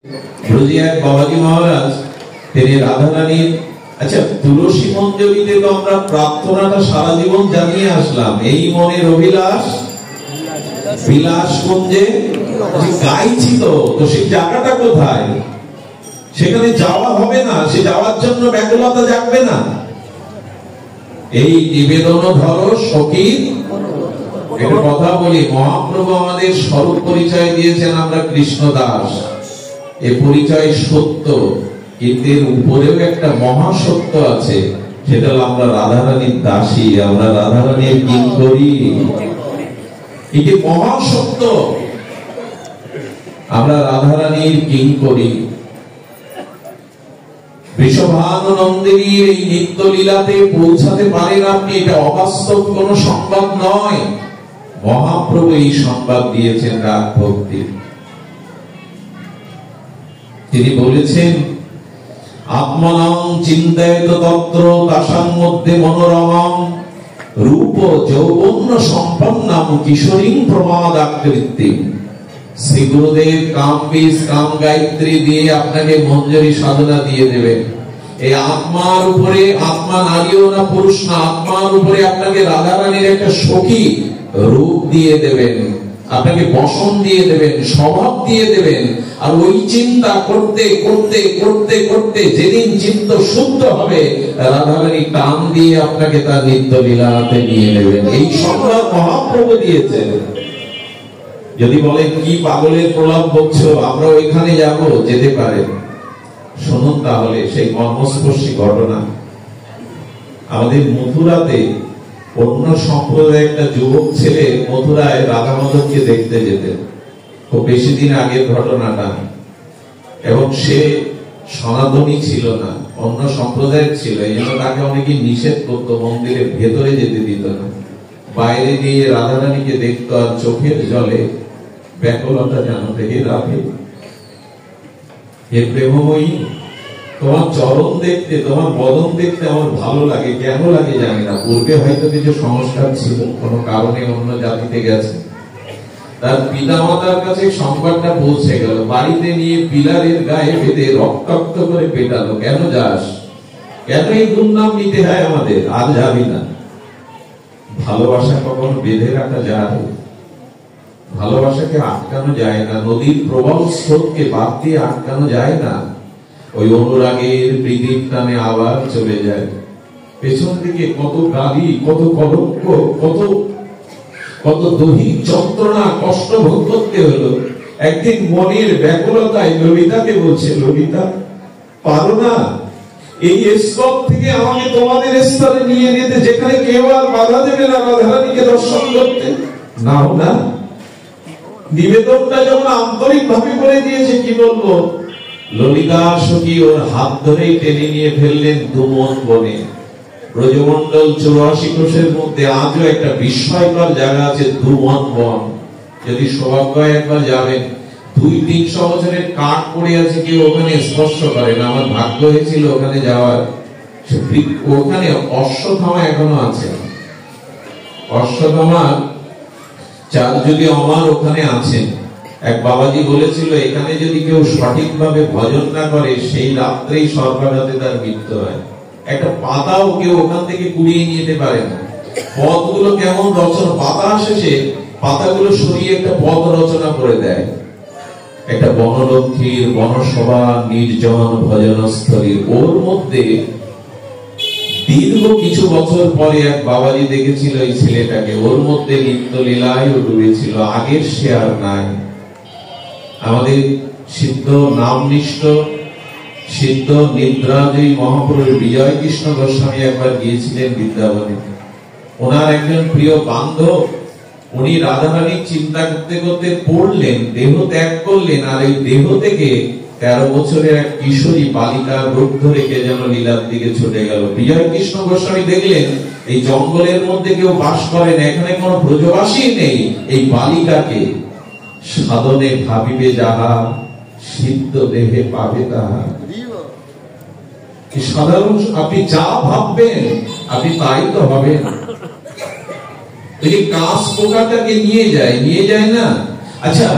ব্রজে এক বাবাজি মহারাজ তিনি রাধা রানীর তুলসী মঞ্জরিতে তো আমরা প্রার্থনাটা সারা জীবন জানিয়ে আসলাম, এই মনের অভিলাষ বিলাস কুঞ্জে গাইছি, তো সেই জায়গাটা কোথায়? সেখানে যাওয়া হবে না, সে যাওয়ার জন্য ব্যাকুলতা জাগবে না। এই নিবেদন ধরো সখীর একটা কথা বলি, মহাপ্রভু আমাদের স্বরূপ পরিচয় দিয়েছেন আমরা কৃষ্ণ দাস। এ পরিচয় সত্য, কিন্তু এর উপরেও একটা মহাসত্য আছে, সেটা হলো আমরা রাধারানীর দাসী, আমরা রাধারানীর কিঙ্করী। এটি মহাসত্য, আমরা রাধারানীর কিঙ্করী। বৃষভানুনন্দিনীর এই নিত্য লীলাতে পৌঁছাতে পারেন আপনি, এটা অবাস্তব কোন সংবাদ নয়। মহাপ্রভু এই সংবাদ দিয়েছেন রাগ ভক্তি। তিনি বলেছেন, আত্মনাং চিন্তায়ত তত্র তাসাং মধ্যে মনোরমম রূপ যৌবন্য সম্পন্নাম কিশোরীং প্রমাদাকৃতিম। শ্রী গুরুদেব কাম বীজ কাম গায়ত্রী দিয়ে আপনাকে মঞ্জরি সাধনা দিয়ে দেবেন। এই আত্মার উপরে, আত্মা নারীও না পুরুষ না, আত্মার উপরে আপনাকে রাধারানীর একটা সখী রূপ দিয়ে দেবেন, আপনাকে বসন দিয়ে দেবেন, স্বভাব দিয়ে দেবেন। আর ওই চিন্তা করতে করতে করতে করতে যেদিন চিত্ত শুদ্ধ হবে, রাধারানী টান দিয়ে আপনাকে তার নিত্য লীলাতে নিয়ে নেবেন। এই সংবাদ মহাপ্রভু দিয়েছেন। যদি বলেন কি পাগলের প্রলাপ বকছো, আমরা ওইখানে যাব, যেতে পারে। শুনুন তাহলে সেই মর্মস্পর্শী ঘটনা। আমাদের মথুরাতে অন্য সম্প্রদায়ের একটা যুবক ছেলে মথুরায় রাধা মাধবকে দেখতে যেতেন। খুব বেশি দিন আগের ঘটনাটা। এবং সে সনাতনী ছিল না, অন্য সম্প্রদায়ের ছিল, এই জন্য তাকে অনেকে নিষেধ করতো, মন্দিরের ভেতরে যেতে দিত না। বাইরে গিয়ে রাধারানীকে দেখতো, আর চোখের জলে ব্যাকুলতা জানাতে, হে রাধে, হে প্রেমময়ী, তোমার চরণ দেখতে, তোমার বদন দেখতে আমার ভালো লাগে। কেন লাগে জানি না, পূর্বে হয়তো কিছু সংস্কার ছিল, কোনো কারণে অন্য জাতিতে গেছে। তার পিতা মাতার কাছে সংবাদটা পৌঁছে গেল, বাড়িতে নিয়ে পিলারের গায়ে বেঁধে রক্তাক্ত করে পেটালো। কেন যাস? কেন এই দুর্নাম নিতে হয় আমাদের? আর যাবি না। ভালোবাসা কখনো বেঁধে রাখা যায়? ভালোবাসাকে আটকানো যায় না, নদীর প্রবল স্রোতকে বাদ দিয়ে আটকানো যায় না। ওই অনুরাগের প্রীতির টানে আবার চলে যায়। পেছন দিকে কত গালি, কত কলঙ্ক, কত কত দৈহিক যন্ত্রণা, কষ্ট ভোগ করতে হলো। একদিন মনের ব্যাকুলতায় ললিতাকে বলছে, ললিতা, পারো না এই স্তর থেকে আমাকে তোমাদের স্তরে নিয়ে যেতে, যেখানে কেউ আর বাধা দেবে না রাধারানীকে দর্শন করতে? নাও না। নিবেদনটা যখন আন্তরিক ভাবে করে দিয়েছে, কি বলবো, ললিতা সখী ওর হাত ধরেই টেনে নিয়ে ফেললেন দুমন বনে। ব্রজমন্ডল 84 কোষের মধ্যে আজও একটা বিস্ময়কর জায়গা আছে, দুমন বন। যদি সৌভাগ্য একবার যাবেন, 200-300 বছরের কাঠ পড়ে আছে, কেউ ওখানে স্পর্শ করে না। আমার ভাগ্য হয়েছিল ওখানে যাওয়ার। ওখানে অশ্বত্থামা এখনো আছে, অশ্বত্থামা চার যুগে অমর ওখানে আছেন। এক বাবাজি বলেছিল, এখানে যদি কেউ সঠিকভাবে ভজন না করে, সেই রাত্রেই সর্বাঘাতে তার মৃত্যু হয়। একটা পাতাও কেউ ওখান থেকে কুড়িয়ে নিয়ে যেতে পারে না। পথগুলো কেমন রচনা, পাতা শেষে পাতাগুলো সরিয়ে একটা পথ রচনা করে দেয়। একটা বনলক্ষ্মীর বনসভা, নির্জন ভজনস্থলী, ওর মধ্যে দীর্ঘ কিছু বছর পরে এক বাবাজি দেখেছিল এই ছেলেটাকে, ওর মধ্যে নিত্য লীলায় ডুবেছিল। আগের সে আর নাই। আমাদের সিদ্ধ নামনিষ্ঠ সিদ্ধ নিদ্রাজয়ী মহাপুরুষ বিজয় কৃষ্ণ গোস্বামী একবার গিয়েছিলেন বৃন্দাবনে। ওনার একজন প্রিয় বান্ধব, উনি রাধারানীর চিন্তা করতে করতে পড়লেন, দেহ ত্যাগ করলেন। আর এই দেহ থেকে 13 বছরের এক কিশোরী বালিকার রূপ ধরে কে যেন লীলার দিকে ছুটে গেল। বিজয় কৃষ্ণ গোস্বামী দেখলেন এই জঙ্গলের মধ্যে কেউ বাস করে না, এখানে কোনো ব্রজবাসী নেই। এই বালিকাকে সাধনে ভাবিবে যাহা, সিদ্ধ দেহে পাবে তাহা। সাধারণ আপনি যা ভাববেন আপনি তাই তো হবেন। কাশ পোকাটাকে নিয়ে যায় না। আচ্ছা,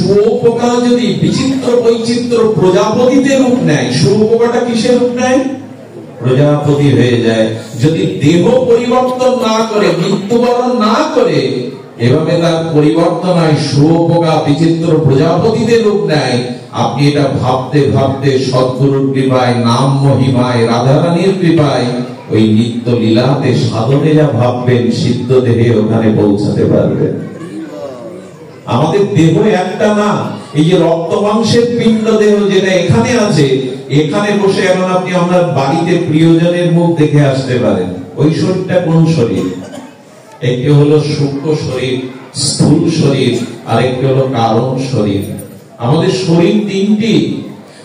শুয়োপোকা যদি বিচিত্র বৈচিত্র্য প্রজাপতিতে রূপ নেয়, শুয়োপোকাটা কিসের রূপ নেয়? প্রজাপতি হয়ে যায়। যদি দেহ পরিবর্তন না করে, মৃত্যুবরণ না করে, এভাবে তার পরিবর্তন হয়, শুয়োপোকা বিচিত্র প্রজাপতিতে রূপ নেয়, আপনি এটা ভাবতে ভাবতে সদ্গুরুর কৃপায়, নাম মহিমায়, রাধারানীর কৃপায় ওই নিত্য লীলাতে সাধনে যা ভাববেন, সিদ্ধ দেহে ওখানে পৌঁছাতে পারবেন। আমাদের দেহ একটা না, এই যে রক্ত মাংসের পিণ্ড দেহ যেটা এখানে আছে, এখানে বসে এখন আপনি আপনার বাড়িতে প্রিয়জনের মুখ দেখে আসতে পারেন। ওই শরীরটা কোন শরীর? একটি হলো সূক্ষ্ম শরীর, স্থূল শরীর, আর একটি হলো কারণ শরীর। আমাদের শরীর তিনটি।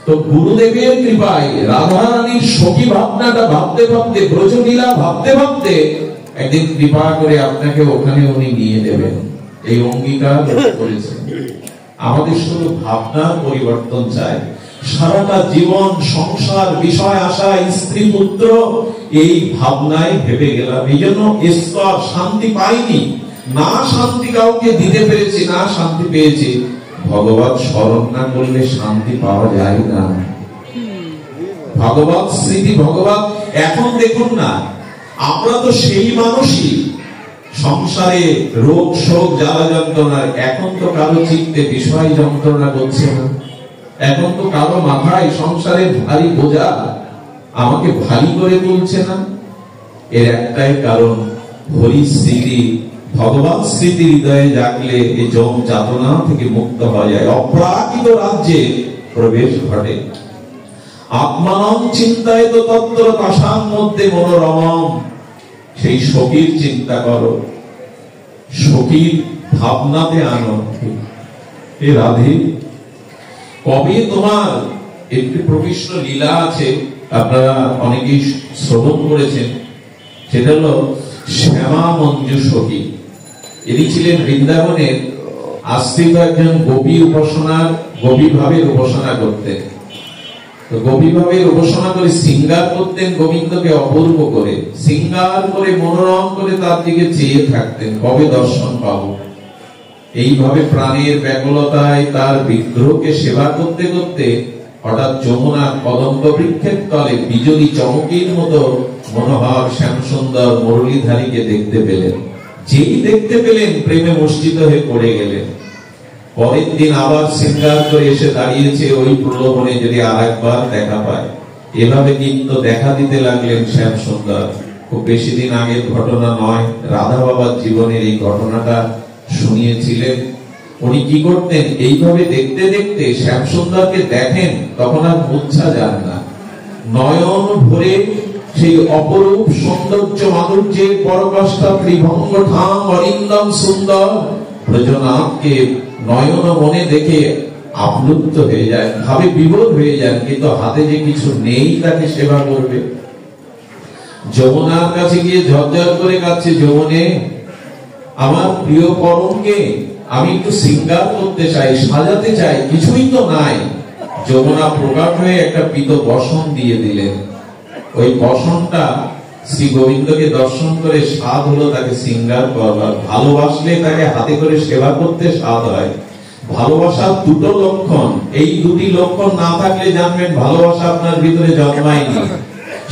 তো গুরুদেবের কৃপায় রাধারানীর সখী ভাবনাটা ভাবতে ভাবতে, ব্রজলীলা ভাবতে ভাবতে, একদিন কৃপা করে আপনাকে ওখানে উনি নিয়ে দেবেন, এই অঙ্গীকার করেছেন। আমাদের শুধু ভাবনার পরিবর্তন চাই। সারাটা জীবন সংসার, বিষয় আশা, স্ত্রী পুত্র, এই ভাবনায় ভেবে গেলাম, এই জন্য ঈশ্বর শান্তি পাইনি, না শান্তি কাউকে দিতে পেরেছি, না শান্তি পেয়েছি। ভগবত স্মরণ না করলে শান্তি পাওয়া যায় না। ভগবত স্মৃতি, ভগবত। এখন দেখুন না, আমরা তো সেই মানুষই, সংসারে রোগ শোক জ্বালা যন্ত্রণার, এখন তো কারো চিত্তে বিষয় যন্ত্রণা করছে না, এখন তো কারো মাথায় সংসারের ভারী বোঝা আমাকে ভারী করে তুলছে না। এর একটাই কারণ, হরি স্মৃতি, ভগবান স্মৃতি হৃদয়ে জাগলে এই জম যাতনা থেকে মুক্ত হওয়া যায়, অপ্রাকৃত রাজ্যে প্রবেশ ঘটে। আত্মানং চিন্তায়িত তত্র তাসাং মধ্যে মনোরমম। সেই সখীর চিন্তা করো, সখীর ভাবনাতে আনো। হে রাধে, কবে তোমার একটি প্রবিষ্ট লীলা আছে, আপনারা অনেকেই শ্রবণ করেছেন, সেটা হলো শ্যামা মঞ্জু সখী। ইনি ছিলেন বৃন্দাবনের আশ্রিত একজন গোপী উপাসনার, গোপী ভাবের উপাসনা করতেন। তো গোপী ভাবের উপাসনা করে শৃঙ্গার করতেন গোবিন্দকে অপূর্ব করে, শৃঙ্গার করে মনোরম করে তার দিকে চেয়ে থাকতেন, কবে দর্শন পাবো। এইভাবে প্রাণের ব্যাকুলতায় তার বিগ্রহকে সেবা করতে করতে হঠাৎ যমুনার কদম্ব বৃক্ষের তলে বিজলী চমকির মতো মনোহর শ্যাম সুন্দর মুরলীধারীকে দেখতে পেলেন। যেই দেখতে পেলেন, প্রেমে মূর্ছিত হয়ে পড়ে গেলেন। পরের দিন আবার শৃঙ্গার করে এসে দাঁড়িয়েছে ওই প্রলোভনে যদি আর একবার দেখা পায়। এভাবে নিত্য দেখা দিতে লাগলেন শ্যাম সুন্দর। খুব বেশি দিন আগের ঘটনা নয়, রাধা বাবার জীবনের এই ঘটনাটা শুনিয়েছিলেন। উনি কি করতেন, এইভাবে দেখতে দেখতে শ্যাম সুন্দরকে দেখেন, তখন আর মূর্ছা যান না। নয়ন ভরে সেই অপরূপ সৌন্দর্য মাধুর্যের পরকাষ্ঠা ত্রিভঙ্গ ঠাম অরিন্দম সুন্দর ব্রজনাথকে নয়ন মনে দেখে আপ্লুত হয়ে যায়, ভাবে বিভোর হয়ে যান, কিন্তু হাতে যে কিছু নেই তাকে সেবা করবে। যমুনার কাছে গিয়ে ঝরঝর করে কাঁদছে, যমুনে আমার প্রিয় পরমকে আমি একটু শৃঙ্গার করতে চাই, সাজাতে চাই, কিছুই তো নাই। যমুনা প্রকাশ হয়ে একটা পীত বসন দিয়ে দিলেন। ওই বসনটা শ্রী গোবিন্দকে দর্শন করে স্বাদ হলো তাকে শৃঙ্গার করবার। ভালোবাসলে তাকে হাতে করে সেবা করতে স্বাদ হয়। ভালোবাসার দুটো লক্ষণ, এই দুটি লক্ষণ না থাকলে জানবেন ভালোবাসা আপনার ভিতরে জন্মায়নি।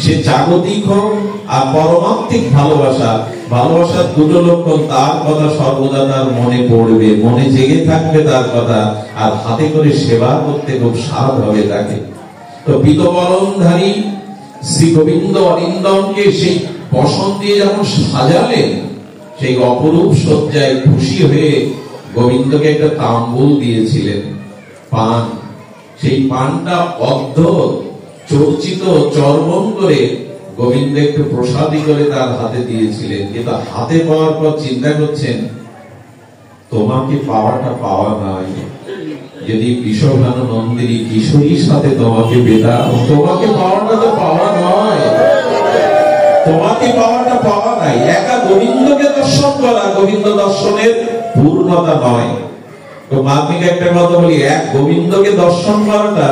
সে জাগতিক হোক আর পরমাত্মিক ভালোবাসা, ভালোবাসার দুটো লক্ষণ, তার কথা সর্বদা তার মনে পড়বে, মনে জেগে থাকবে তার কথা, আর হাতে করে সেবা করতে খুব স্বাদ হবে তাকে। তো পীতবরণধারী শ্রী গোবিন্দ অরিন্দমকে সেই বসন দিয়ে যখন সাজালেন, সেই অপরূপ সজ্জায় খুশি হয়ে গোবিন্দকে একটা তাম্বুল দিয়েছিলেন, পান। সেই পানটা অদ্ভুত চর্চিত চর্বণ করে গোবিন্দ একটু প্রসাদী করে তার হাতে দিয়েছিলেন। কিন্তু হাতে পাওয়ার পর চিন্তা করছেন, তোমাকে পাওয়াটা পাওয়া নাই, যদি বিষভানু নন্দিনী কিশোরীর সাথে তোমাকে পেতাম, তোমাকে পাওয়াটা তো পাওয়া নয়, তোমাকে পাওয়াটা পাওয়া নাই। একা গোবিন্দকে দর্শন করা গোবিন্দ দর্শনের পূর্ণতা নয়। তো মাত্মিক একটা কথা বলি, এক গোবিন্দকে দর্শন করাটা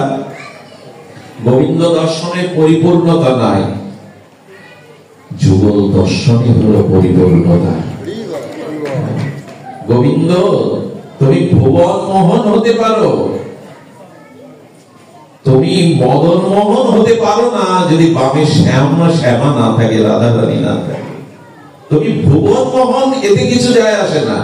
গোবিন্দ দর্শনের পরিপূর্ণতা নাই, যুগল দর্শনই হলো পরিপূর্ণতা। গোবিন্দ তুমি ভুবন মোহন হতে পারো, তুমি মদন মোহন হতে পারো না যদি বামে শ্যামা না থাকে, রাধা রানী না থাকে। তুমি ভুবন মোহন, এতে কিছু যায় আসে না।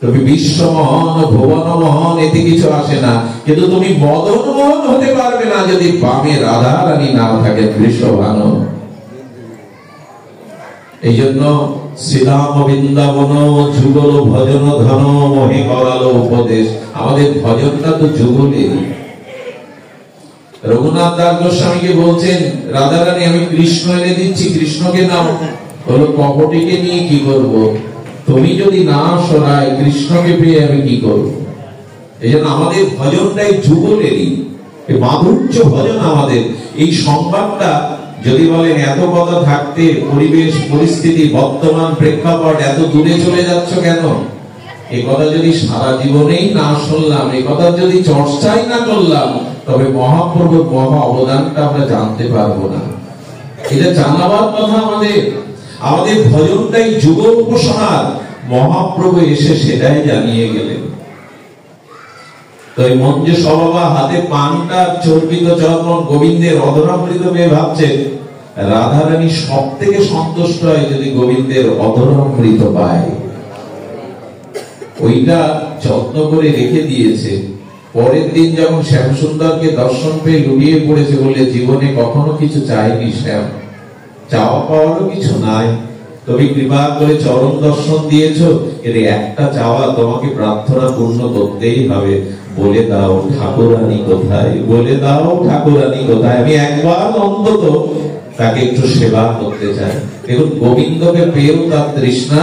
তুমি বিশ্ব মোহন, ভুবন মোহন, এতে কিছু আসে না। কিন্তু তুমি মদন মোহন হতে পারবে না যদি বামে রাধা রানী না থাকে, বৃষভানু। এই জন্য শ্রীরাম বৃন্দাবন যুগল ভজন ধন মোহে করালো উপদেশ। আমাদের ভজনটা তো যুগলের। রঘুনাথ দাস গোস্বামীকে বলছেন, রাধা রানী আমি কৃষ্ণ এনে দিচ্ছি, কৃষ্ণকে নাও। বলো কপটিকে নিয়ে কি করব? তুমি যদি না সরাই, কৃষ্ণকে পেয়ে আমি কি করব? এই জন্য আমাদের ভজনটাই যুগলেরই, মাধুর্য ভজন আমাদের। এই সংবাদটা যদি বলেন এত কথা থাকতে পরিবেশ পরিস্থিতি বর্তমান প্রেক্ষাপট এত দূরে চলে যাচ্ছ কেন? এই কথা যদি সারা জীবনেই না শুনলাম, এই কথা যদি চর্চাই না করলাম, তবে মহাপ্রভুর মহা অবদানটা আমরা জানতে পারবো না। এটা জানাবার কথা আমাদের। আমাদের ভজনটাই যুগ উপাসনার। মহাপ্রভু এসে সেটাই জানিয়ে গেলেন। তো এই মঞ্জু সভা হাতে পানটা চর্বিত চরণ গোবিন্দের অধরামৃত পেয়ে ভাবছেন, রাধারানী সব থেকে সন্তুষ্ট হয় যদি গোবিন্দের অধরামৃত পায়। ওইটা যত্ন করে রেখে দিয়েছে। পরের দিন যখন শ্যামসুন্দরকে দর্শন পেয়ে লুটিয়ে পড়েছে, বলে জীবনে কখনো কিছু চাইনি শ্যাম, চাওয়া পাওয়ারও কিছু নাই, তুমি কৃপা করে চরণ দর্শন দিয়েছো, এর একটা চাওয়া তোমাকে প্রার্থনা পূর্ণ করতেই হবে। বলে দাও ঠাকুরানী কোথায়, বলে দাও ঠাকুরানী কোথায়, আমি একবার অন্তত তাকে একটু সেবা করতে চাই। দেখুন গোবিন্দকে পেয়েও তার তৃষ্ণা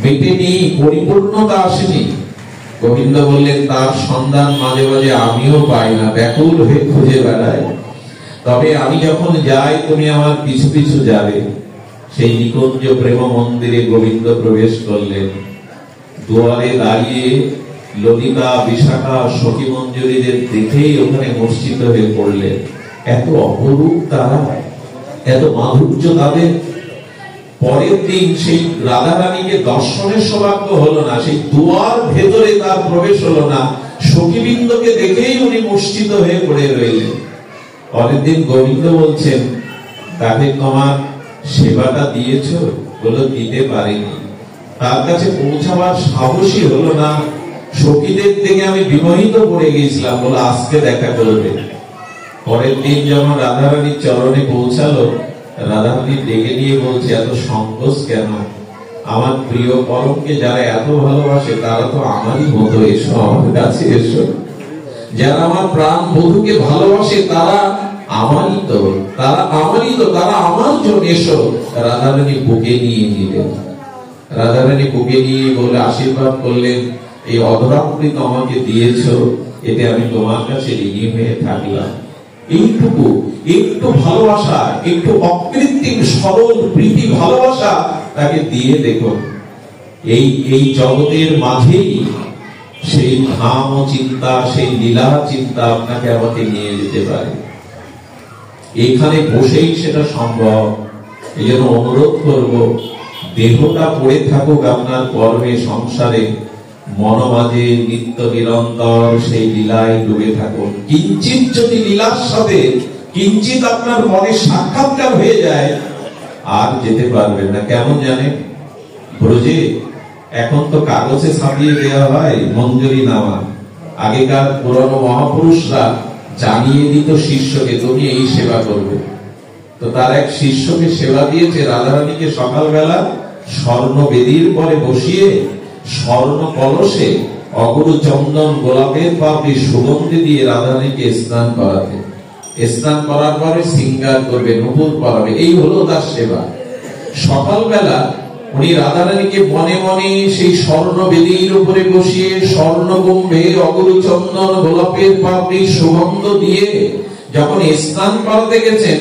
মেটেনি, পরিপূর্ণতা আসেনি। গোবিন্দ বললেন তার সন্ধান মাঝে মাঝে আমিও পাই না, ব্যাকুল হয়ে খুঁজে বেড়াই। তবে আমি যখন যাই তুমি আমার পিছু পিছু যাবে। সেই নিকুঞ্জ প্রেম মন্দিরে গোবিন্দ প্রবেশ করলেন। দুয়ারে দাঁড়িয়ে ললিতা বিশাখা সখী মঞ্জুরীদের দেখেই ওখানে মূর্ছিত হয়ে পড়লেন। এত অপরূপ তারা, এত মাধুর্য তাদের। পরের দিন সেই রাধা রানীকে দর্শনের সৌভাগ্য হলো না, সেই দুয়ার ভেতরে তার প্রবেশ হলো না। সখীবৃন্দকে দেখেই উনি মূর্ছিত হয়ে পড়ে রইলেন। পরের দিন গোবিন্দ বলছেন, তাকে তোমার সেবাটা দিয়েছ? বলো দিতে পারিনি, তার কাছে পৌঁছাবার সাহসী হলো না। সখীদের থেকে আমি বিমোহিত পড়ে গিয়েছিলাম, বলো আজকে দেখা করবে। পরের দিন যখন রাধারানীর চরণে পৌঁছালো, রাধারানী ডেকে নিয়ে বলছে, এত সংকোচ কেন? আমার প্রিয় পরমকে যারা এত ভালোবাসে তারা তো আমারই মতো, এসো আমার কাছে এসো। যারা আমার প্রাণ বধূকে ভালোবাসে তারা আমারই তো, তারা আমারই তো, তারা আমার জন্য এসো। রাধারানী বুকে নিয়ে নিলেন। রাধারানী বুকে নিয়ে বলে আশীর্বাদ করলেন, এই অধরামৃত আমাকে দিয়েছো, এতে আমি তোমার কাছে ঋণী হয়ে থাকলাম। এইটুকু একটু ভালোবাসা, একটু অকৃত্রিম সরল প্রীতি ভালোবাসা তাকে দিয়ে দেখো। এই জগতের মাঝেই সেই ধাম চিন্তা, সেই লীলা চিন্তা আপনাকে আমাকে নিয়ে যেতে পারে। এখানে বসেই সেটা সম্ভব। এই জন্য অনুরোধ করব, দেহটা পড়ে থাকুক আপনার কর্মে সংসারে, মনোমাঝে নিত্য নিরন্তর সেই লীলায় ডুবে থাকুন। কিঞ্চিত যদি লীলার সাথে কিঞ্চিত আপনার মনে সাক্ষাৎকার হয়ে যায়, আর যেতে পারবেন না। কেমন জানেন, ব্রজে এখন তো কাগজে ছাপিয়ে দেওয়া হয় মঞ্জুরি নামা। আগেকার পুরনো মহাপুরুষরা জানিয়ে দিত শিষ্যকে, তুমি এই সেবা করবে। তো তার এক শিষ্যকে সেবা দিয়েছে, রাধারানীকে সকালবেলা স্বর্ণ বেদির পরে বসিয়ে স্বর্ণ কলসে অগুরু চন্দন গোলাপের পাপড়ি সুগন্ধি দিয়ে রাধারানীকে স্নান করাতে। স্নান করার পরে শৃঙ্গার করবে, নূপুর পরাবে, এই হলো তার সেবা। সকালবেলা উনি রাধারানীকে মনে মনে সেই স্বর্ণ বেদির উপরে বসিয়ে স্বর্ণ কুম্ভে অগুরু চন্দন গোলাপের পাপড়ি সুগন্ধ দিয়ে যখন স্নান করাতে গেছেন,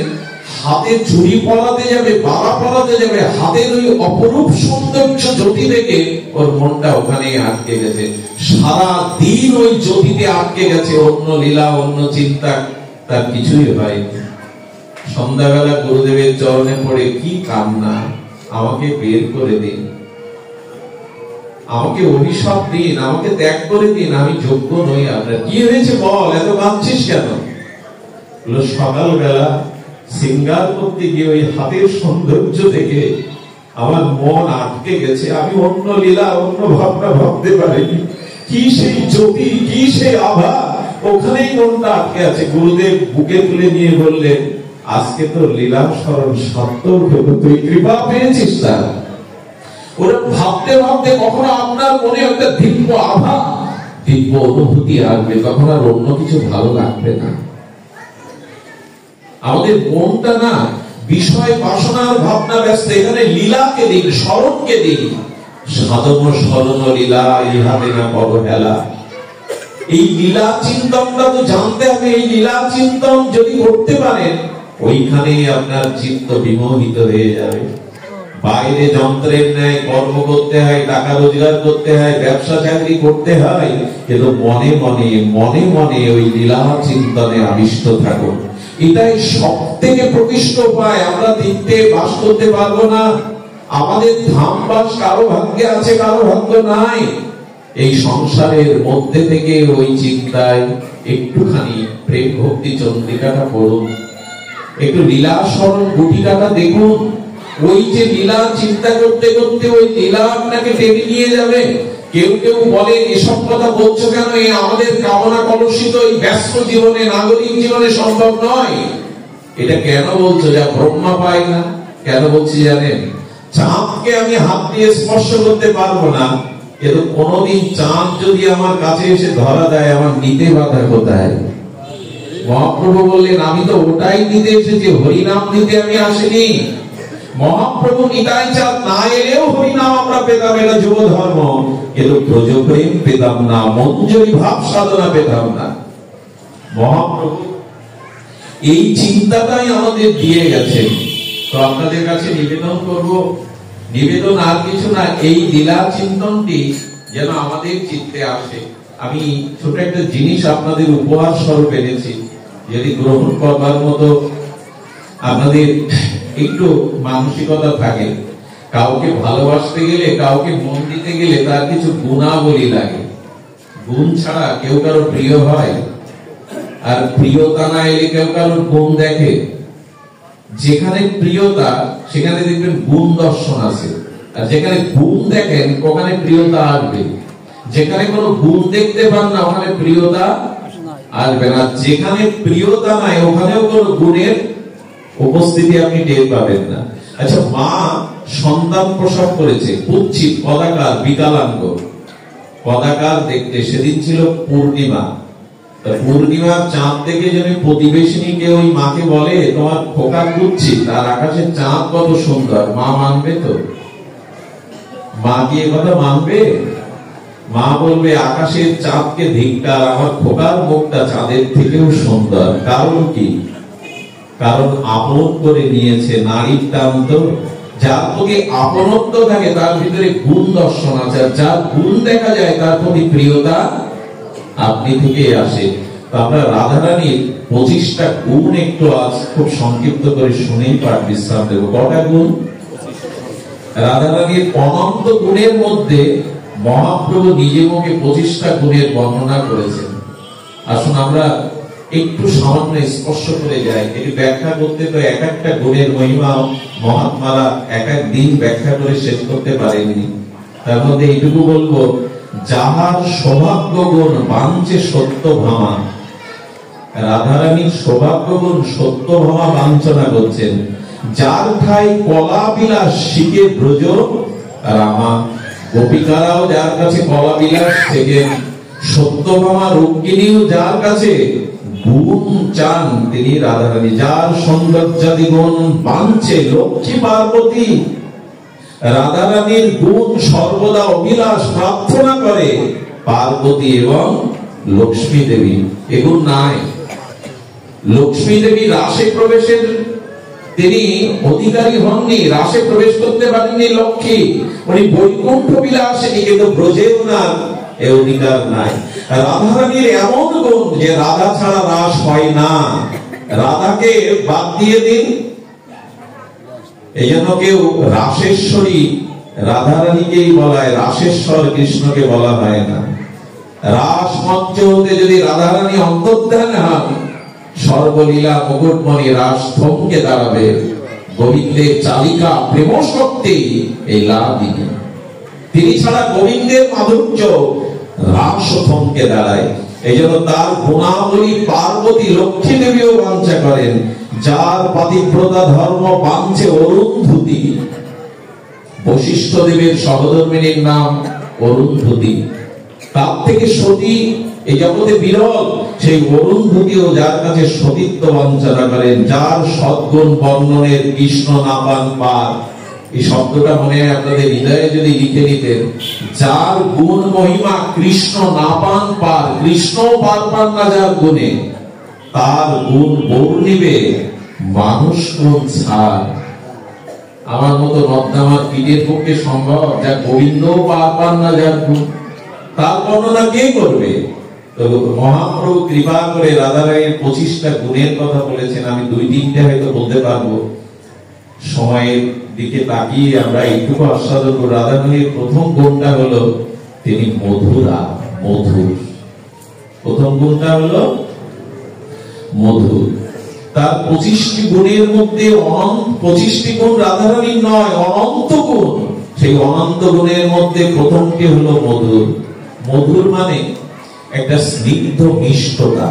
হাতে চুড়ি পরাতে যাবে, বালা পরাতে যাবে, হাতের ওই অপরূপ সৌন্দর্য জ্যোতি দেখে ওর মনটা ওখানে আটকে গেছে। সারা দিন ওই জ্যোতিতে আটকে গেছে, অন্য লীলা অন্য চিন্তা তার কিছুই হয়নি। সন্ধ্যাবেলা গুরুদেবের চরণে পড়ে কি কান্না, আমাকে বের করে দিন। আমাকে অভিশাপ দিন, আমাকে ত্যাগ করে দিন, আমি যোগ্য নই আপনার। কি হয়েছে বল, এত কাঁদছিস কেন? সকালবেলা সিঙ্গার করতে গিয়ে ওই হাতের সৌন্দর্য দেখে আমার মন আটকে গেছে, আমি অন্য লীলা অন্য ভাবনা ভাবতে পারিনি। কি সেই জ্যোতি, কি সেই আভা, ওখানেই মনটা আটকে আছে। গুরুদেব বুকে তুলে নিয়ে বললেন, আজকে তো লীলা স্মরণ সার্থক হলো, তুই কৃপা পেয়েছিস। তার ওরা ভাবতে ভাবতে কখনো আপনার মনে একটা দিব্য আভা, দিব্য অনুভূতি আসবে, তখন আর অন্য কিছু ভালো লাগবে না। আমাদের মনটা না বিষয় বাসনার ভাবনা ব্যস্ত। এখানে লীলাকে দিন, স্মরণকে দিন। সাধন স্মরণ লীলা ইহাতে না অবহেলা। এই লীলা চিন্তনটা তো জানতে হবে। এই লীলা চিন্তন যদি করতে পারেন, ওইখানেই আপনার চিত্ত বিমোহিত হয়ে যাবে। বাইরে যন্ত্রের ন্যায় কর্ম করতে হয়, টাকা রোজগার করতে হয়, ব্যবসা চাকরি করতে হয়, কিন্তু মনে মনে মনে মনে ওই লীলা চিন্তনে আবিষ্ট থাকুন। এটাই সব থেকে প্রকৃষ্ট উপায়। আমরা দিতে বাস করতে পারবো না। আমাদের ধাম বাস কারো ভাগ্যে আছে, কারো ভাগ্য নাই। এই সংসারের মধ্যে থেকে ওই চিন্তায় একটুখানি প্রেম ভক্তি চন্দ্রিকাটা পড়ুন, একটু লীলা স্মরণ গুটিকাটা দেখুন। ওই যে লীলা চিন্তা করতে করতে ওই লীলা আপনাকে টেনে নিয়ে যাবে। কেউ কেউ বলে, এসব কথা বলছো কেন? আমাদের কামনা কলুষিত এই ব্যস্ত জীবনে, নাগরিক জীবনে সম্ভব নয়। এটা কেন বলছো? যা ব্রহ্মা পায় না। কেন বলছি জানেন? চাঁদকে আমি হাত দিয়ে স্পর্শ করতে পারবো না, কিন্তু কোনদিন চাঁদ যদি আমার কাছে এসে ধরা দেয়, আমার নিতে বাধা কোথায়? মহাপ্রভু বললেন, আমি তো ওটাই নিতে এসেছি, হরিনাম নিতে আমি আসিনি। মহাপ্রভু নিতাই চাঁদ না এলেও হরিনাম আমরা পেতাম, এটা যুব ধর্ম। কিন্তু ব্রজপ্রেম পেতাম না, মঞ্জরি ভাব সাধনা পেতাম না। মহাপ্রভু এই চিন্তাটাই আমাদের দিয়ে গেছেন। তো আপনাদের কাছে নিবেদন করব, নিবেদন আর কিছু না, এই লীলা চিন্তনটি যেন আমাদের চিত্তে আসে। আমি ছোট একটা জিনিস আপনাদের উপহার স্বরূপ এনেছি, যদি গ্রহণ করবার মতো আপনাদের একটু মানসিকতা থাকে। কাউকে ভালোবাসতে গেলে, কাউকে মন দিতে গেলে তার কিছু গুণাবলী লাগে। গুণ ছাড়া কেউ কারো প্রিয় হয়? আর প্রিয়তা না এলে কেউ কারোর গুণ দেখে? যেখানে প্রিয়তা সেখানে দেখবেন গুণ দর্শন আছে, আর যেখানে গুণ দেখেন ওখানে প্রিয়তা আসবে। যেখানে কোনো গুণ দেখতে পান না, ওখানে প্রিয়তা আসবে না। যেখানে প্রিয়তা নাই, ওখানেও কোনো গুণের উপস্থিতি আপনি টের পাবেন না। আচ্ছা, মা সন্তান প্রসব করেছে, কুৎসিত কদাকার বিকলাঙ্গ, কদাকার দেখতে। সেদিন ছিল পূর্ণিমা। পূর্ণিমার চাঁদ দেখে যদি প্রতিবেশিনীকে ওই মাকে বলে, তোমার খোকা কুৎসিত, আর আকাশের চাঁদ কত সুন্দর, মা মানবে তো? মা কি এ কথা মানবে? মা বলবে, আকাশের চাঁদকে ধিক্কার, আমার খোকার মুখটা চাঁদের থেকেও সুন্দর। কারণ কি? কারণ আপন করে নিয়েছে। নারীর টান তো, যার প্রতি আপনত্ব থাকে তার ভিতরে গুণ দর্শন আছে, যার গুণ দেখা যায় তার প্রতি প্রিয়তা আপনি থেকে আসে। তো আমরা রাধারানীর 25টা গুণ একটু আজ খুব সংক্ষিপ্ত করে শুনেই পাঠ বিশ্রাম দেব। কটা গুণ? রাধারানীর অনন্ত গুণের মধ্যে মহাপ্রভু নিজে মুখে 25টা গুণের বর্ণনা করেছেন। আসুন আমরা একটু সামান্য স্পর্শ করে যাই। এটি ব্যাখ্যা করতে তো এক একটা গুণের মহিমা মহাত্মারা এক এক দিন ব্যাখ্যা করে শেষ করতে পারেননি। তার মধ্যে এইটুকু বলবো, যাহার সৌভাগ্য গুণ বাঞ্ছে সত্য ভামা। রাধারানীর সৌভাগ্য গুণ সত্য ভামা বাঞ্ছনা করছেন। যার ঠাই কলা বিলাস শিখে ব্রজ রামা। গোপিকারাও যার কাছে কলা বিলাস থেকে, সত্যভামা রুক্মিণীও যার কাছে গুণ চান, তিনি রাধারানী। যার সৌন্দর্যাদি গুণ বাঞ্ছে লক্ষ্মী পার্বতী। রাধারানীর গুণ সর্বদা অভিলাষ প্রার্থনা করে পার্বতী এবং লক্ষ্মী দেবী। এগুণ নাই। লক্ষ্মী দেবী রাসে প্রবেশের তিনি অধিকারী হননি, রাসে প্রবেশ করতে পারেননি লক্ষ্মী। উনি বৈকুণ্ঠ বিলাসিনী, কিন্তু ব্রজে ওনার এ অধিকার নাই। রাধারানীর এমন গুণ যে রাধা ছাড়া রাস হয় না। রাধাকে বাদ দিয়ে দিন। এই জন্য কেউ রাসেশ্বরী রাধারানীকেই বলা হয়, রাসেশ্বর কৃষ্ণকে বলা হয় না। রাস মঞ্চ হতে যদি রাধারানী অন্তর্ধান হন, সর্বলীলা মুকুটমণি রাস থমকে দাঁড়াবে। গোবিন্দের চালিকা প্রেম শক্তি এই লাদিনী, তিনি ছাড়া গোবিন্দের মাধুর্য রাস থমকে দাঁড়ায়। এই জন্য তার গুণাবলী পার্বতী লক্ষ্মী দেবীও বাঞ্ছা করেন। যার পাতিব্রতা ধর্ম বাঞ্ছে অরুন্ধতী, বশিষ্ঠ দেবের সহধর্মিনীর নাম অরুন্ধতী। তার থেকে সতী এই জগতে বিরল। সেই অরুন্ধতীও যার কাছে সতীত্ব বাঞ্ছনা করেন, যার সদ্গুণ বর্ণনের কৃষ্ণ না পান পার। এই শব্দটা মনে হয় আপনাদের হৃদয়ে যদি লিখে নিতেন, যার গুণ মহিমা কৃষ্ণ না পান পার, কৃষ্ণ পার পান না যার গুণে, তার গুণ বর্ণিবে মানুষ কোন ছাড়। আমার মতো নর্দমার কীটের পক্ষে সম্ভব, যা গোবিন্দ পার পান না যার গুণ, তার বর্ণনা কে করবে? তো মহাপ্রভু কৃপা করে রাধারানীর 25টা গুণের কথা বলেছেন। আমি 2-3টে হয়তো বলতে পারবো, সময়ের দিকে তাকিয়ে আমরা এইটুকু আস্বাদন করব। রাধারানীর প্রথম গুণটা হলো তিনি মধুরা, মধুর। প্রথম গুণটা হলো মধুর। তার 25টি গুণের মধ্যে 25টি গুণ রাধারানীর নয়, অনন্ত গুণ। সেই অনন্ত গুণের মধ্যে প্রথমটি হলো মধুর। মধুর মানে একটা স্নিগ্ধ মিষ্টতা,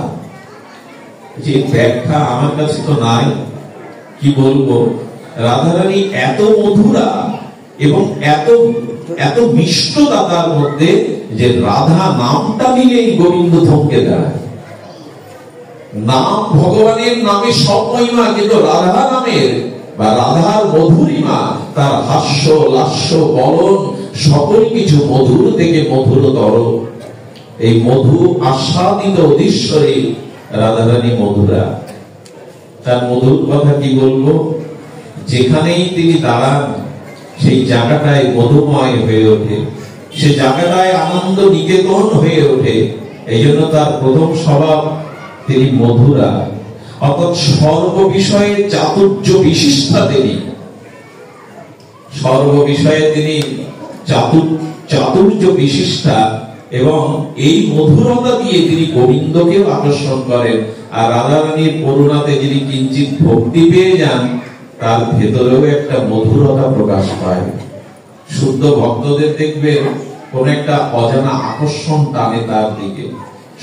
যে ব্যাখ্যা আমার কাছে তো নাই, কি বলবো। রাধারানী এত মধুরা এবং এত এত মিষ্টতা তার মধ্যে, যে রাধা নামটা নিলেই গোবিন্দ থমকে দাঁড়ায়। নাম, ভগবানের নামে সব মহিমা, কিন্তু রাধা নামের বা রাধার মধুরিমা, তার হাস্য লাস্য বলন সকল কিছু মধুর থেকে মধুরতর। এই মধু আস্বাদিত অধীশ্বরী রাধারানী মধুরা। তার মধুর কথা কি বলবো, যেখানেই তিনি দাঁড়ান সেই জায়গাটায় মধুময় হয়ে ওঠে, সে জায়গাটায় আনন্দ নিকেতন হয়ে ওঠে। এই জন্য তার প্রথম স্বভাব তিনি মধুরা, অর্থাৎ সর্ব বিষয়ে চাতুর্য বিশিষ্টা। তিনি সর্ব বিষয়ে তিনি চাতুর্য বিশিষ্টা, এবং এই মধুরতা দিয়ে তিনি গোবিন্দকেও আকর্ষণ করেন। আর রাধারানীর করুণাতে যিনি কিঞ্চিত ভক্তি পেয়ে যান, তার ভেতরেও একটা মধুরতা প্রকাশ পায়। শুদ্ধ ভক্তদের দেখবেন কোন একটা অজানা আকর্ষণ টানে তার দিকে।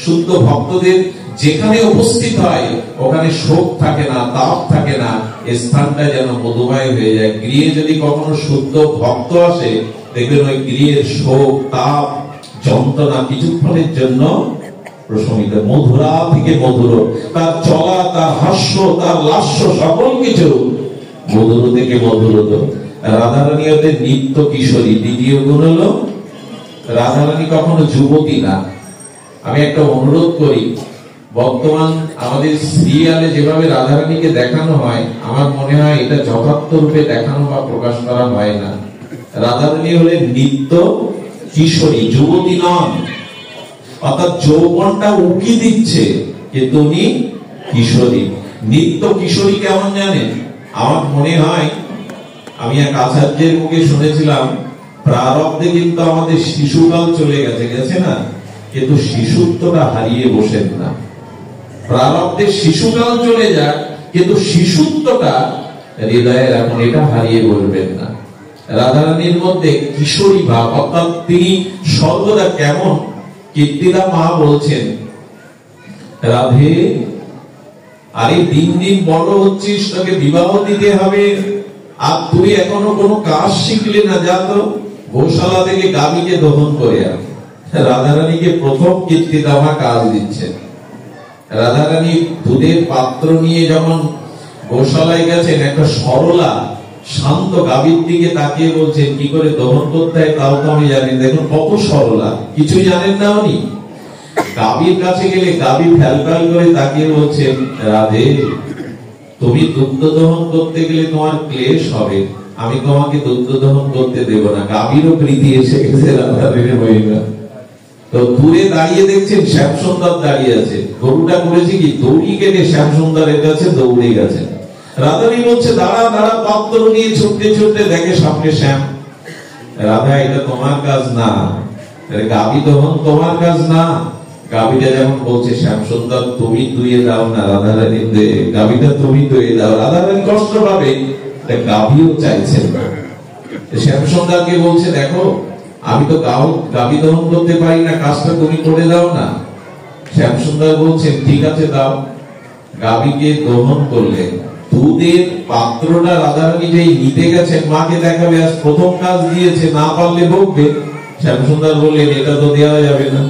শুদ্ধ ভক্তদের যেখানে উপস্থিত হয় ওখানে শোক থাকে না, তাপ থাকে না, স্থানটা যেন মধুময় হয়ে যায়। গৃহে যদি কখনো শুদ্ধ ভক্ত আসে, দেখবেন ওই গৃহের শোক, তাপ, যন্ত্রণা কিছুক্ষণের জন্য প্রশমিত। মধুরা থেকে মধুর, তার চলা, তার হাস্য, তার লাস্য সকল কিছু মধুর থেকে মধুরত। রাধারানী ওদের নিত্য কিশোরী। দ্বিতীয় গুণ হলো রাধারানী কখনো যুবতী না। আমি একটা অনুরোধ করি, বর্তমান আমাদের সিরিয়ালে যেভাবে রাধারানীকে দেখানো হয়, আমার মনে হয় এটা যথার্থ রূপে দেখানো বা প্রকাশ করা হয় না। রাধারানী হলেন নিত্য কিশোরী, যুবতী নন। অর্থাৎ যৌবনটা উকি দিচ্ছে, কিন্তু উনি কিশোরী। নিত্য কিশোরী কেমন জানেন? আমার মনে হয়, আমি এক আচার্যের মুখে শুনেছিলাম, প্রারব্ধে কিন্তু আমাদের শিশুকাল চলে গেছে, গেছে না, কিন্তু শিশুত্বটা হারিয়ে বসেন না। প্রারব্ধে শিশুকাল চলে যাক, কিন্তু শিশুত্বটা হৃদয়ে রাখুন, এটা হারিয়ে বলবেন না। রাধারানীর মধ্যে কিশোরী ভাব, অর্থাৎ তিনি সর্বদা কেমন। কীর্তিদা মা বলছেন, রাধে আরে দিন দিন বড় হচ্ছিস, তোকে বিবাহ দিতে হবে, আর তুই এখনো কোনো কাজ শিখলি না, যা তো গোশালা থেকে গাভীকে দহন করে আন। রাধারানীকে প্রথম কীর্তিদা মা কাজ দিচ্ছেন। রাধারানী দুধের পাত্র নিয়ে যখন গোশালায় গেছেন, একটা সরলা শান্ত গাভীর দিকে তাকিয়ে বলছেন, কি করে দহন করতে হয় তাও তো আমি জানি। দেখুন কত সরলা, কিছুই জানেন না উনি। গাভীর কাছে গেলে গাভী ফ্যাল ফ্যাল করে তাকিয়ে বলছেন, রাধে তুমি দুগ্ধ দহন করতে গেলে তোমার ক্লেশ হবে, আমি তোমাকে দুগ্ধ দহন করতে দেব না। গাভীরও প্রীতি এসে গেছে রাধারানীর মহিমা। তো দূরে দাঁড়িয়ে দেখছেন শ্যামসুন্দর দাঁড়িয়ে আছে। গরুটা করেছে কি, দৌড়ি কেটে শ্যামসুন্দরের কাছে দৌড়ে গেছে। রাধারানী বলছে, দাঁড়া দাঁড়া, পাত্র নিয়ে ছুটতে ছুটতে দেখে সামনে শ্যাম। রাধা এটা তোমার কাজ না, গাভী দহন তোমার কাজ না। গাভীটা যেমন বলছে শ্যামসুন্দর তুমি দুয়ে দাও না রাধারানী, গাভীটা তুমি দুয়ে দাও, রাধারানী কষ্ট পাবে, গাভীও চাইছেন না। শ্যামসুন্দরকে বলছে দেখো আমি তো গাভী দহন করতে পারি না, কাজটা তুমি করে দাও না। শ্যামসুন্দর বলছেন ঠিক আছে দাও। গাভীকে দহন করলেন, দুধের পাত্রটা রাধারানী যেই নিতে গেছেন মাকে দেখাবে, আজ প্রথম কাজ দিয়েছে, না পারলে বকবে। শ্যামসুন্দর বললেন এটা তো দেওয়া যাবে না,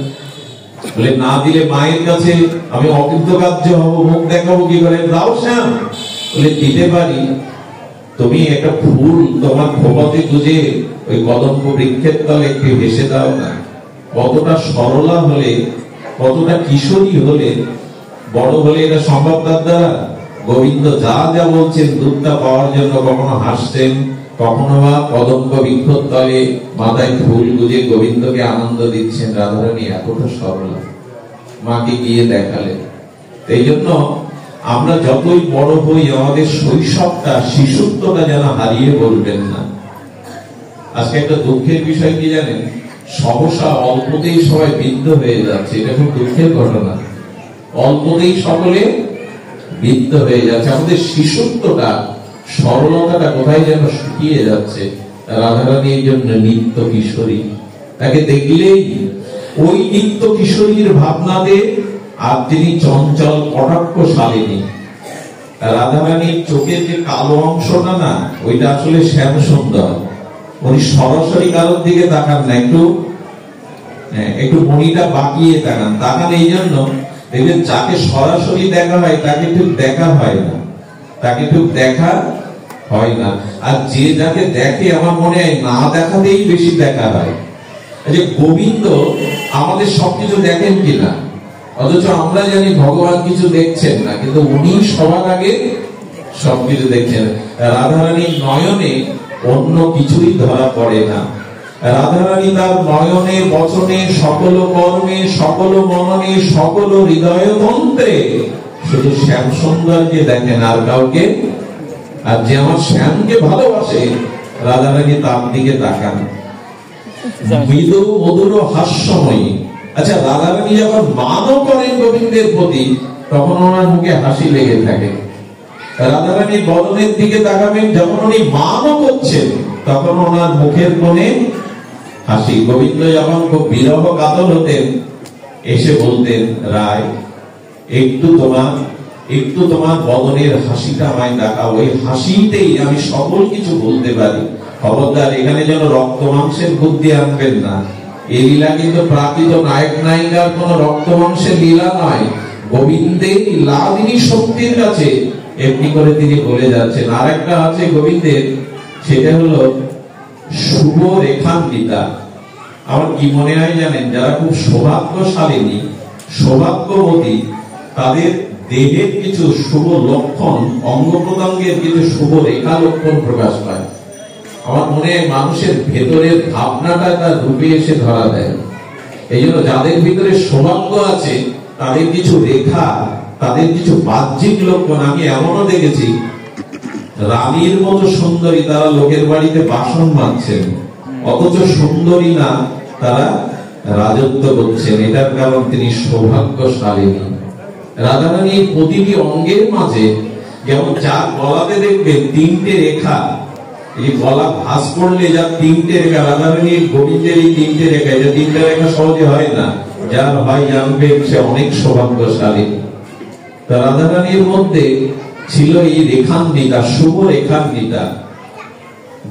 বলে না দিলে মায়ের কাছে আমি অকৃতকার্য হব, মুখ দেখাবো কি করে। দাও শ্যাম, বলে দিতে পারি, তুমি একটা ফুল তোমার খোপাতে গুজে ওই কদম্ব বৃক্ষের তলে একটু ভেসে দাও না। কতটা সরলা হলে, কতটা কিশোরী হলে, বড় হলে এটা সম্ভব তার দ্বারা। গোবিন্দ যা যা বলছেন দুধটা পাওয়ার জন্য কখনো হাসছেন, কখনো বা কদম্ব বৃক্ষের তলে মাথায় ফুল গুজে গোবিন্দকে আনন্দ দিচ্ছেন। রাধারানী এতটা সরলা, মাকে গিয়ে দেখালেন। এই জন্য আমরা যতই বড় হই আমাদের শৈশবটা, শিশুত্বটা যেন হারিয়ে বলবেন না। আজকে একটা দুঃখের বিষয় কি জানেন, সহসা অল্পতেই সবাই বৃদ্ধ হয়ে যাচ্ছে, এটা খুব দুঃখের ঘটনা। অল্পতেই সকলে বৃদ্ধ হয়ে যাচ্ছে, আমাদের শিশুত্বটা, সরলতাটা কোথায় যেন শুকিয়ে যাচ্ছে। রাধারানী এই জন্য নিত্য কিশোরী, তাকে দেখলেই ওই নিত্য কিশোরীর ভাবনাতে, আর তিনি চঞ্চল কটাক্ষশালিনী। রাধারানীর চোখের যে কালো অংশটা না, ওইটা আসলে শ্যামসুন্দর। উনি সরাসরি কারোর দিকে তাকান না, একটু মণিটা বাঁকিয়ে তাকান। এই জন্য দেখবেন যাকে সরাসরি দেখা হয় তাকে ঠিক দেখা হয় না, তাকে ঠিক দেখা হয় না। আর যে যাকে দেখে আমার মনে হয় না দেখাতেই বেশি দেখা হয়। যে গোবিন্দ আমাদের সবকিছু দেখেন কিনা, অথচ আমরা জানি ভগবান কিছু দেখছেন না, কিন্তু উনি সবার আগে সবকিছু দেখছেন। রাধারানীর নয়নে অন্য কিছুই ধরা পড়ে না। রাধারানী তার নয়নে, বচনে, সকল কর্মে, সকল মননে, সকল হৃদয় তন্ত্রে শুধু শ্যাম সুন্দরকে দেখেন, আর কাউকে। আর যে আমার শ্যামকে ভালোবাসে, রাধারানী তার দিকে তাকান। মৃদু মধুর হাস্যময়ী। আচ্ছা, রাধারানী যখন মানও করেন গোবিন্দের প্রতি, তখন ওনার মুখে হাসি লেগে থাকে। রাধারানী বদনের দিকে তাকাবেন, যখন উনি মানও করছেন, তখন ওনার মুখের কোণে হাসি। গোবিন্দ যখন খুব বিরহ কাতর হতেন, এসে বলতেন রায় একটু তোমার বদনের হাসিটা আমায় দেখাও, ওই হাসিতেই আমি সকল কিছু বলতে পারি। খবরদার এখানে যেন রক্ত মাংসের বুদ্ধি আনবেন না। এই লীলা কিন্তু প্রাকৃত নায়ক নায়িকার কোন রক্ত মাংসের লীলা নয়। গোবিন্দের লাদিনী শক্তির কাছে এমনি করে তিনি বলে যাচ্ছেন। আর একটা আছে গোবিন্দের, সেটা হলো শুভ রেখান্বিতা। আমার কি মনে হয় জানেন, যারা খুব সৌভাগ্যশালিনী, সৌভাগ্যবতী, তাদের দেহের কিছু শুভ লক্ষণ, অঙ্গ প্রত্যঙ্গের কিছু শুভ রেখা লক্ষণ প্রকাশ পায়। আমার মনে হয় মানুষের ভেতরের ভাবনাটা তার রূপে এসে ধরা দেয়। এই জন্য যাদের ভিতরে সৌভাগ্য আছে, তাদের কিছু রেখা, তাদের কিছু বাহ্যিক লক্ষণ। আমি এমনও দেখেছি, রানীর মতো সুন্দরী তারা লোকের বাড়িতে বাসন মাজছেন, অথচ সুন্দরী না, তারা রাজত্ব করছেন। এটার কারণ তিনি সৌভাগ্যশালিনী। রাধারানীর প্রতিটি অঙ্গের মাঝে, যেমন যার গলাতে দেখবেন তিনটে রেখা, এই গলা ভাঁজ করলে যা তিনটে রেখা, রাধারানীর গোবিন্দের এই তিনটে রেখা, এটা তিনটে রেখা সহজে হয় না। যার হয় জানবেন সে অনেক সৌভাগ্যশালী। রাধারানীর মধ্যে ছিল এই রেখান্বিতা, শুভ রেখান্বিতা।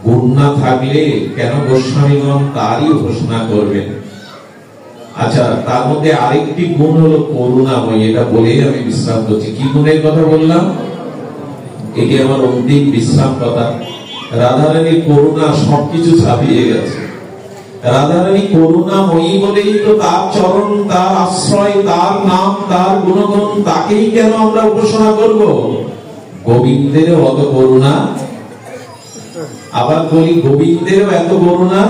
গুণ না থাকলে কেন গোস্বামীগণ তারই ঘোষণা করবেন। আচ্ছা, তার মধ্যে আরেকটি গুণ হলো করুণাময়ী। এটা বলেই আমি বিশ্রাম করছি। কি গুণের কথা বললাম? এটি আমার অন্তিম বিশ্রাম কথা। রাধারানীর করুণা সবকিছু ছাপিয়ে গেছে। রাধারানী করুণাময়ী বলেই তো তার চরণ, তার আশ্রয়, তার নাম, তার গুণগুণ, তাকেই কেন আমরা উপাসনা করব? গোবিন্দেরও অত করুণা, আবার বলি গোবিন্দেরও এত করুণা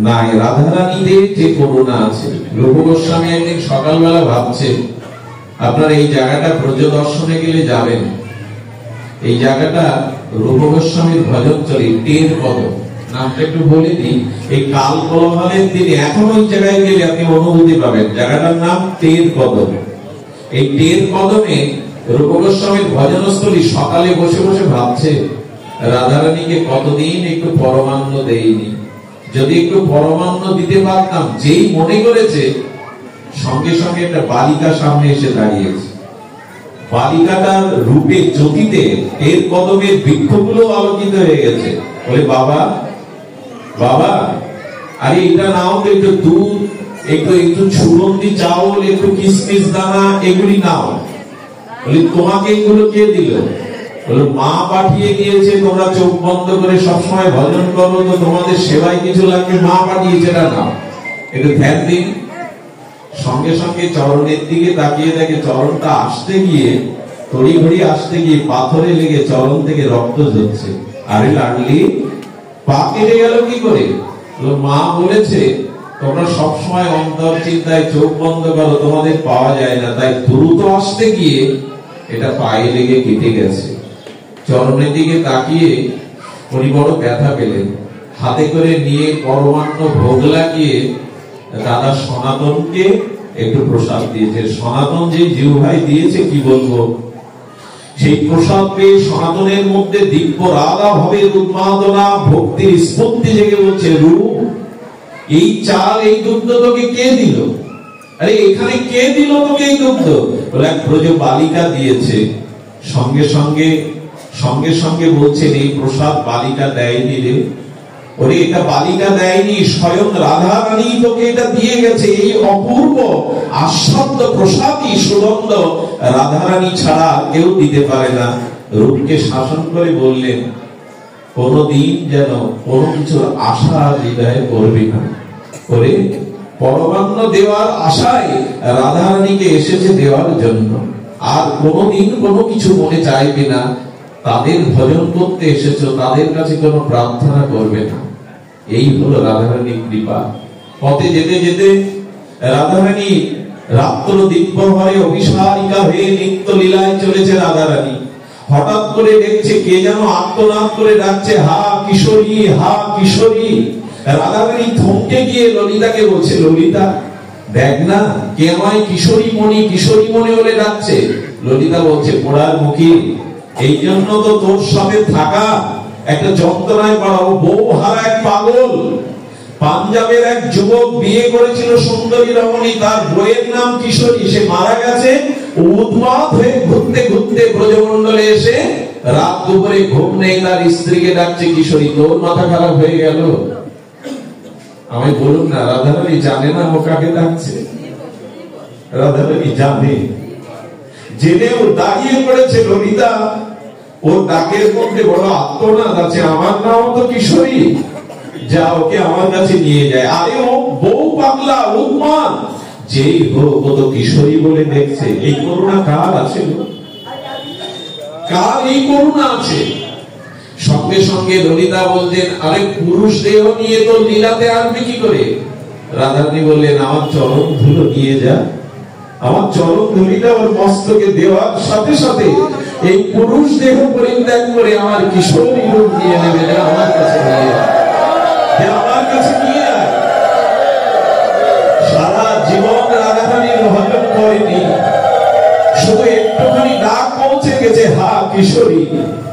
নাই। রাধারানীদের যে করুণা আছে, রূপ গোস্বামী একদিন সকালবেলা ভাবছে, আপনার এই জায়গাটা ব্রজ দর্শনে গেলে যাবেন, এই জায়গাটা রূপ গোস্বামীর ভজন চলে টের কত। নামটা একটু বলে দিই। এই কাল কোলাহলের দিনে এখন ওই জায়গায় গেলে আপনি অনুভূতি পাবেন। জায়গাটার নাম টের কদম। এই টের কদমে রূপ গোস্বামীর ভজনস্থলী সকালে বসে বসে ভাবছে রাধারানীকে কতদিন একটু পরমান্ন দেইনি, যদি একটু পরমান্ন দিতে পারতাম। যেই মনে করেছে সঙ্গে সঙ্গে একটা বালিকা সামনে এসে দাঁড়িয়েছে। বালিকাটার রূপে জ্যোতিতে এর কদমের বৃক্ষগুলো আলোকিত হয়ে গেছে। বলে বাবা বাবা, আরে এটা নাও তো, একটু দুধ, একটু সুগন্ধি চাউল, একটু কিশমিশ দানা, এগুলি নাও। বলে তোমাকে এগুলো কে দিল? বলে মা পাঠিয়ে দিয়েছে, তোমরা চোখ বন্ধ করে সবসময় ভজন করো, তো তোমাদের সেবায় কিছু লাগবে, মা পাঠিয়েছে, এটা নাও, একটু ধ্যান দিন। সঙ্গে সঙ্গে চরণের দিকে তাকিয়ে দেখে চরণটা আসতে গিয়ে, তড়িঘড়ি আসতে গিয়ে পাথরে লেগে চরণ থেকে রক্ত ঝরছে। আরে লাডলি, পা কেটে গেল কি করে? মা বলেছে তোমরা সবসময় অন্তর চিন্তায় চোখ বন্ধ করো, তোমাদের পাওয়া যায় না, তাই দ্রুত আসতে গিয়ে এটা পায়ে লেগে কেটে গেছে। চরণের দিকে তাকিয়ে উনি বড় ব্যথা পেলেন। হাতে করে নিয়ে পরমান্ন ভোগ লাগিয়ে দাদা সনাতনকে একটু প্রসাদ দিয়েছে। সনাতন যে জিহ্বায় দিয়েছে কি বলবো, সেই প্রসাদ পেয়ে সনাতনের মধ্যে দিব্য রাধা ভাবের উন্মাদনা, ভক্তির স্ফূর্তি জেগে বলছে, রূপ এই চাল, এই দুগ্ধ তোকে কে দিল? আরে এখানে কে দিল তোকে এই দুগ্ধ? বলে এক ব্রজ বালিকা দিয়েছে। সঙ্গে সঙ্গে সঙ্গে সঙ্গে বলছেন এই প্রসাদ বালিকা দেয়নি রে। ওরে এটা বালিকা দেয়নি, স্বয়ং রাধা রানী তোকে এটা দিয়ে গেছে। এই অপূর্ব আস্বাদ্য প্রসাদই সুগন্ধ রাধা রানী ছাড়া কেউ দিতে পারে না। রূপকে শাসন করে বললেন, কোনদিন যেন কোনো কিছুর আশা হৃদয়ে করবি না। করে পরমান্ন দেওয়ার আশায় রাধা রানীকে এসেছে দেওয়ার জন্য, আর কোনদিন কোনো কিছু মনে চাইবে না। তাদের ভজন করতে এসেছো, তাদের কাছে কোনো প্রার্থনা করবে না। এই হলো রাধারানীর কৃপা। পথে যেতে যেতে রাধারানী রাত্র দিব্যভরে অভিসারিকা হয়ে নিত্য লীলায় চলেছে রাধারানী। হঠাৎ করে দেখছে কে যেন আর্তনাদ করে ডাকছে, হা কিশোরী, হা কিশোরী। রাধারানী থমকে গিয়ে ললিতাকে বলছে, ললিতা দেখ না, কে আমায় কিশোরী মণি বলে ডাকছে। ললিতা বলছে, পোড়ার মুখী, এই জন্য তো তোর সাথে থাকা একটা যন্ত্রণায় পড়াবো। বউ হারা এক পাগল। পাঞ্জাবের এক যুবক বিয়ে করেছিল সুন্দরী রমণী, তার বইয়ের নাম কিশোরী, সে মারা গেছে। উন্মাদ হয়ে ঘুরতে ঘুরতে ব্রজমণ্ডলে এসে রাত দুপুরে ঘুম নেই, তার স্ত্রীকে ডাকছে কিশোরী। তোর মাথা খারাপ হয়ে গেল? আমি বলুন না, রাধারানী জানে না ও কাকে ডাকছে? রাধারানী জানে, জেনেও দাঁড়িয়ে পড়েছে ললিতা। ওর ডাকের মধ্যে বড় আত্মনাদ আছে, আমার নাম তো কিশোরী, যা ওকে আমার কাছে নিয়ে যায়। আরে ও বউ পাগলা, উন্মাদ, যেই হোক ও তো কিশোরী বলে দেখছে। এই করুণা কার আছে? কার এই করুণা আছে? সঙ্গে সঙ্গে ললিতা বলছেন, আরে পুরুষ দেহ নিয়ে তো লীলাতে আসবে কি করে? রাধারানী বললেন, আমার চরণ ধুলো নিয়ে যা। আমার চরণ ধুলিটা ওর মস্তকে দেওয়ার সাথে সাথে এই পুরুষ দেহ পরিত্যাগ করে আমার কিশোরী রূপ নিয়ে নেবে। আমার কাছে নিয়ে আমার কাছে নিয়ে আয়। সারা জীবন রাধারানীর ভজন করেনি, শুধু একটুখানি ডাক পৌঁছে গেছে, হা কিশোরী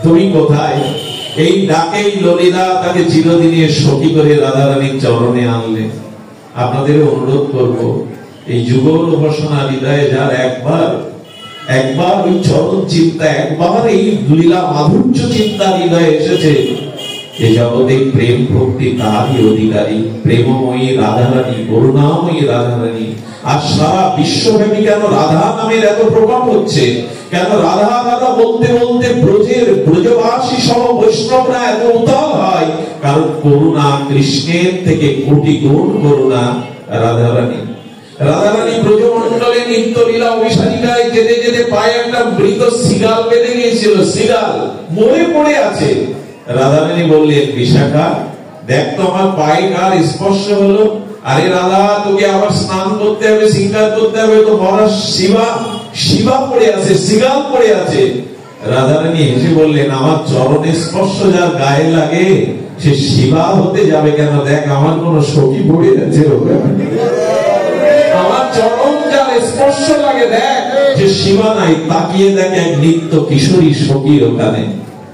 তুমি কোথায়? এই ডাকেই ললিতা তাকে চিরদিনের সখী করে রাধারানীর চরণে আনলেন। আপনাদের অনুরোধ করব, এই যুগল উপাসনা হৃদয়ে যার একবার ওই চরণ চিন্তা, একবার এই লীলা মাধুর্য চিন্তা হৃদয়ে এসেছে, এ জগতে প্রেম ভক্তি তারই অধিকারী। প্রেমময়ী রাধারানী, করুণাময়ী রাধারানী। আর সারা বিশ্বব্যাপী কেন রাধা নামের এত প্রভাব হচ্ছে? কেন রাধা রাধা বলতে বলতে ব্রজবাসী সহ বৈষ্ণবরা এত উতাল হয়? কারণ করুণা কৃষ্ণের থেকে কোটি গুণ করুণা রাধারানী। রাধারানী ব্রজমণ্ডলে নিত্য লীলা অভিসারিকায় যেতে যেতে পায়ে একটা মৃত সিগাল বেঁধে গিয়েছিল, সিগাল মরে পড়ে আছে। রাধারানী বললেন, বিশাখা দেখ তো আমার পায়ে কার স্পর্শ হলো? আরে রাধা, তোকে আবার স্নান করতে হবে, শৃঙ্গার করতে হবে, তো মরা শিবা পড়ে আছে, সিগাল পড়ে আছে। রাধারানী হেসে বললেন, আমার চরণে স্পর্শ যার গায়ে লাগে সে শিবা হতে যাবে কেন? দেখ আমার কোন সখী পড়ে যাচ্ছে ওখানে, আমার চরণ যার স্পর্শ লাগে, দেখ যে শিবা নাই, তাকিয়ে দেখ এক নিত্য কিশোরী সখী ওখানে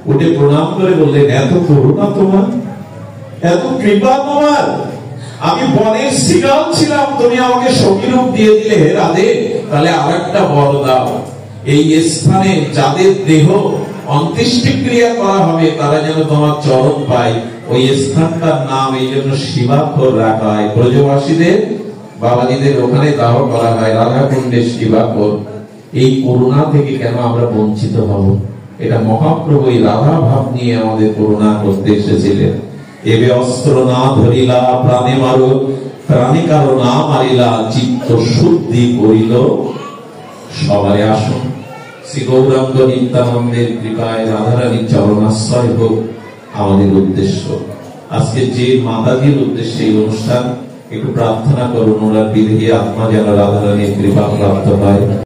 উঠে প্রণাম করে বললেন, এত করুণা তোমার, এত কৃপা তোমার, আমি বনের শিকার ছিলাম, তুমি আমাকে সখী রূপ দিয়ে দিলে, হে রাধে, তাহলে আরেকটা বর দাও, এই স্থানে যাদের দেহ অন্ত্যেষ্টিক্রিয়া করা হবে তারা যেন তোমার চরণ পায়, ওই স্থানটার নাম এই জন্য শিবাখর রাখা হয়। ব্রজবাসীদের বাবাজিদের ওখানে দাহ করা হয় রাধাকুণ্ডের শিবাখর। এই করুণা থেকে কেন আমরা বঞ্চিত হব? এটা মহাপ্রভু এই রাধা ভাব নিয়ে আমাদের করুণা করতে এসেছিলেন। এবে অস্ত্র না ধরিলা প্রাণে মারো, প্রাণে কারো না মারিলা, চিত্ত শুদ্ধি করিল সবারে আসুন। শ্রী গৌরাঙ্গ নিত্যানন্দের কৃপায় রাধারানীর চরণাশ্রয় হোক আমাদের উদ্দেশ্য। আজকে যে মাতাজির উদ্দেশ্যে এই অনুষ্ঠান, একটু প্রার্থনা করুন ওনার বিদেহী আত্মা যেন রাধারানীর কৃপা প্রাপ্ত হয়।